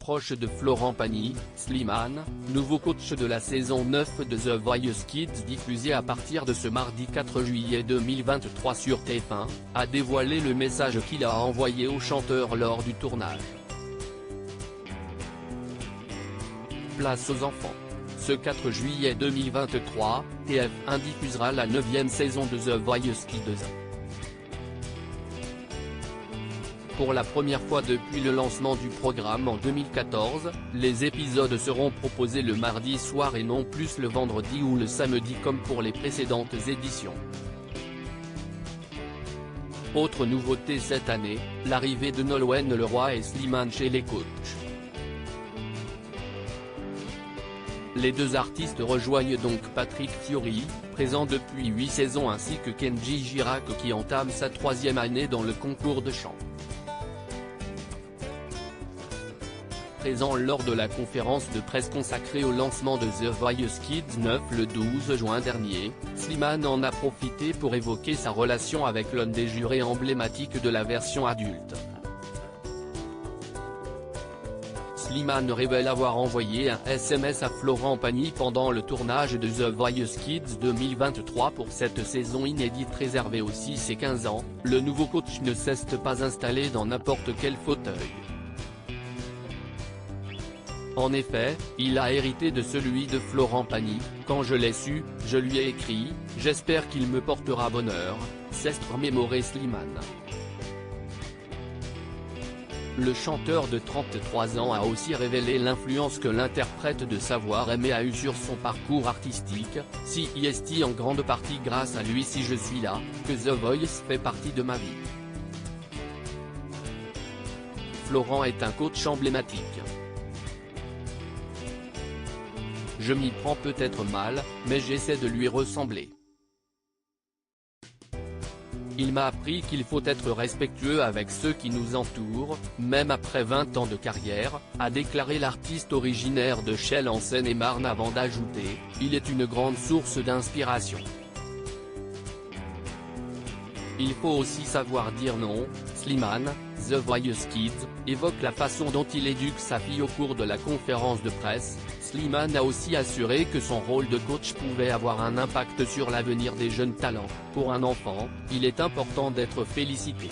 proche de Florent Pagny, Slimane, nouveau coach de la saison 9 de The Voice Kids diffusé à partir de ce mardi 4 juillet 2023 sur TF1, a dévoilé le message qu'il a envoyé au chanteur lors du tournage. Place aux enfants. Ce 4 juillet 2023, TF1 diffusera la 9e saison de The Voice Kids. Pour la première fois depuis le lancement du programme en 2014, les épisodes seront proposés le mardi soir et non plus le vendredi ou le samedi comme pour les précédentes éditions. Autre nouveauté cette année, l'arrivée de Nolwenn Leroy et Slimane chez les coachs. Les deux artistes rejoignent donc Patrick Fiori, présent depuis 8 saisons ainsi que Kenji Girac qui entame sa 3e année dans le concours de chant. Présent lors de la conférence de presse consacrée au lancement de The Voice Kids 9 le 12 juin dernier, Slimane en a profité pour évoquer sa relation avec l'un des jurés emblématiques de la version adulte. Slimane révèle avoir envoyé un SMS à Florent Pagny pendant le tournage de The Voice Kids 2023 pour cette saison inédite réservée aux 6 et 15 ans, le nouveau coach ne s'est pas installé dans n'importe quel fauteuil. En effet, il a hérité de celui de Florent Pagny. Quand je l'ai su, je lui ai écrit « J'espère qu'il me portera bonheur », s'est remémoré Slimane. Le chanteur de 33 ans a aussi révélé l'influence que l'interprète de Savoir Aimer a eue sur son parcours artistique, si est en grande partie grâce à lui si je suis là, que The Voice fait partie de ma vie. Florent est un coach emblématique. Je m'y prends peut-être mal, mais j'essaie de lui ressembler. Il m'a appris qu'il faut être respectueux avec ceux qui nous entourent, même après 20 ans de carrière, a déclaré l'artiste originaire de Chelles en Seine-et-Marne avant d'ajouter « Il est une grande source d'inspiration. Il faut aussi savoir dire non ». Slimane, The Voice Kids, évoque la façon dont il éduque sa fille au cours de la conférence de presse. Slimane a aussi assuré que son rôle de coach pouvait avoir un impact sur l'avenir des jeunes talents. Pour un enfant, il est important d'être félicité.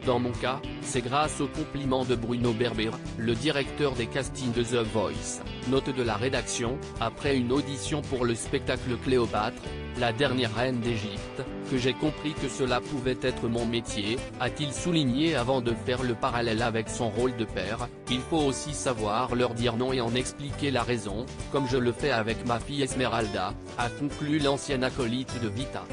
Dans mon cas, c'est grâce aux compliments de Bruno Berber, le directeur des castings de The Voice, note de la rédaction, après une audition pour le spectacle Cléopâtre, la dernière reine d'Égypte, que j'ai compris que cela pouvait être mon métier, a-t-il souligné avant de faire le parallèle avec son rôle de père. Il faut aussi savoir leur dire non et en expliquer la raison, comme je le fais avec ma fille Esmeralda, a conclu l'ancienne acolyte de Vita.